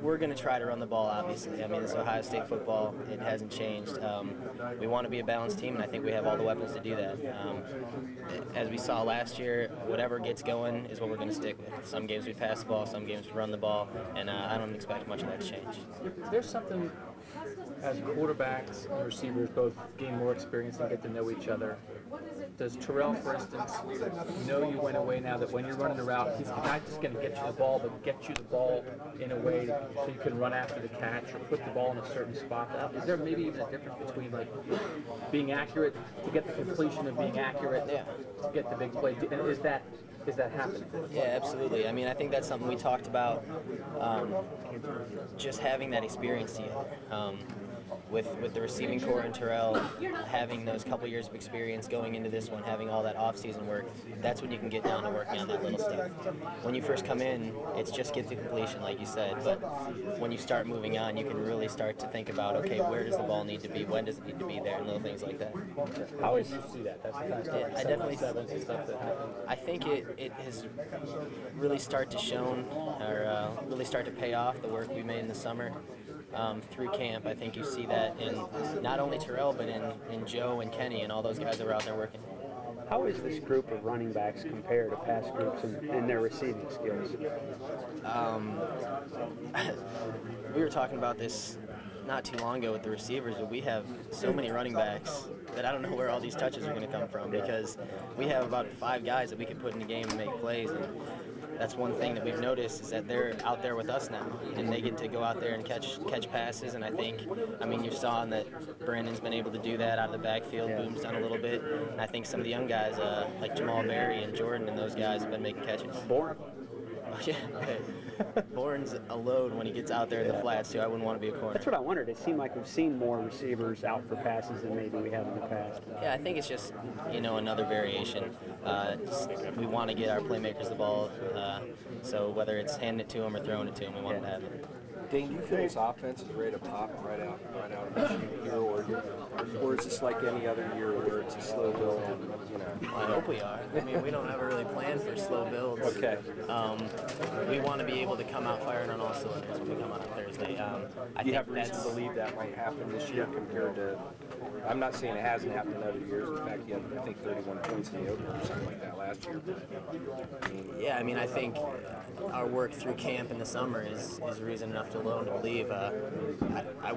We're going to try to run the ball, obviously. I mean, it's Ohio State football. It hasn't changed. We want to be a balanced team, and I think we have all the weapons to do that. As we saw last year, whatever gets going is what we're going to stick with. Some games we pass the ball, some games we run the ball, and I don't expect much of that to change. There's something, as quarterbacks and receivers both gain more experience and get to know each other. Does Terrell, for instance, know you went away now that when you're running the route, he's not just going to get you the ball, but get you the ball in a way so you can run after the catch or put the ball in a certain spot? Is there maybe even a difference between like being accurate to get the completion and being accurate to get the big play? Is that happening? Yeah, absolutely. I mean, I think that's something we talked about, just having that experience together. With the receiving core and Terrell having those couple years of experience going into this one, having all that off-season work, that's when you can get down to working on that little stuff. When you first come in, it's just get to completion, like you said, but when you start moving on, you can really start to think about, okay, where does the ball need to be, when does it need to be there, and little things like that. How would you see that? That's the kind of stuff, I definitely stuff that happens. I think it has really started to shown, or really start to pay off, the work we made in the summer. Through camp, I think you see that in not only Terrell, but in Joe and Kenny and all those guys that were out there working. How is this group of running backs compared to past groups in their receiving skills? We were talking about this not too long ago with the receivers, but we have so many running backs that I don't know where all these touches are going to come from, because we have about 5 guys that we can put in the game and make plays. And that's one thing that we've noticed, is that they're out there with us now, and they get to go out there and catch passes. And I mean, you saw that Brandon's been able to do that out of the backfield. Boom's done a little bit, and I think some of the young guys like Jamal Berry and Jordan and those guys have been making catches. Bourne? Yeah. Bourne's a load when he gets out there in the flats too. I wouldn't want to be a corner. That's what I wondered. It seemed like we've seen more receivers out for passes than maybe we have in the past. Yeah, I think it's just another variation. We want to get our playmakers the ball, so whether it's handing it to them or throwing it to them, we want them to have it. Dane, do you feel this offense is ready to pop right out of the chute here, or is this like any other year where it's a slow build? I hope we are. I mean, we don't ever really plan for slow builds. Okay. We want to be able to come out firing on all cylinders when we come out on Thursday. Do you have reason to believe that might happen this year compared to? I'm not saying it hasn't happened in other years. In fact, you had, I think, 31 points in the opener or something like that last year. Yeah, I mean, I think our work through camp in the summer is reason enough alone to believe.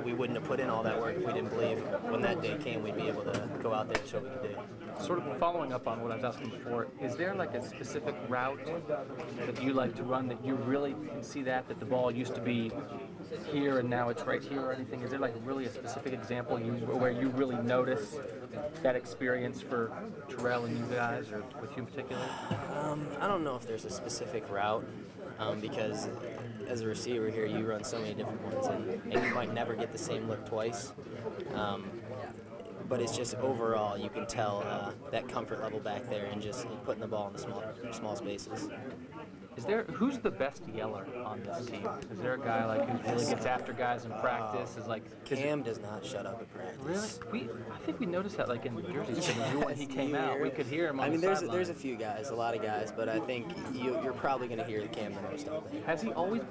We wouldn't have put in all that work if we didn't believe when that day came we'd be able to go out there and show what we could do. Sort of following up on what I was asking before, is there like a specific route that you like to run that you really can see that the ball used to be here and now it's right here or anything? Is there like really a specific example where you really notice that experience for Terrell and you guys, or with you in particular? I don't know if there's a specific route, because as a receiver here, you run so many different ones, and you might never get the same look twice. But it's just overall, you can tell that comfort level back there and just putting the ball in the small spaces. Who's the best yeller on this team? Is there a guy like who really gets after guys in practice? Cam does not shut up at practice. Really? I think we noticed that like in Jersey when he came out, we could hear him on the sideline. there's a few guys, a lot of guys, but I think you're probably going to hear Cam the most out there. Has he always